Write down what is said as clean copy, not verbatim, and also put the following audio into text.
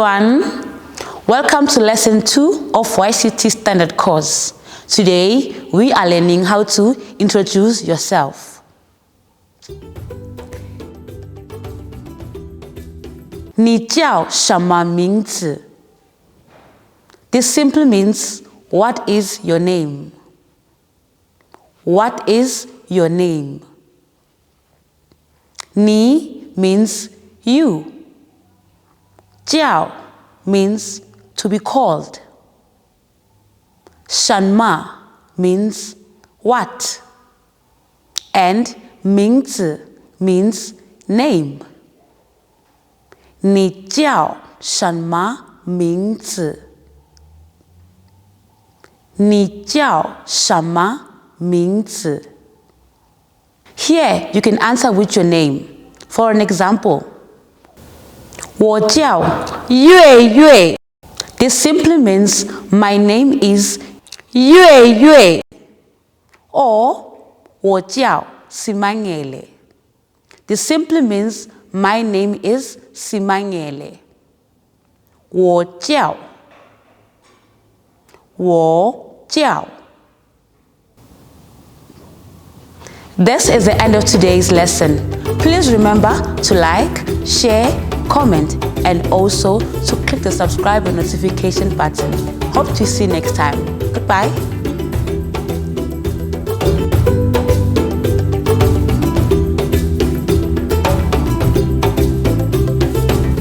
everyone, welcome to lesson 2 of YCT standard course. Today we are learning how to introduce yourself. 你叫什么名字? This simply means what is your name? What is your name? 你 means you. 叫 means to be called. 什么 means what. And 名字 means name. 你叫什么名字? 你叫什么名字? Here you can answer with your name. For an example, 我叫月月. This simply means my name is 月月. Or 我叫 Simangele. This simply means my name is Simangele. 我叫 我叫. This is the end of today's lesson. Please remember to like, share, comment, and also to click the subscribe and notification button. Hope to see you next time. Goodbye.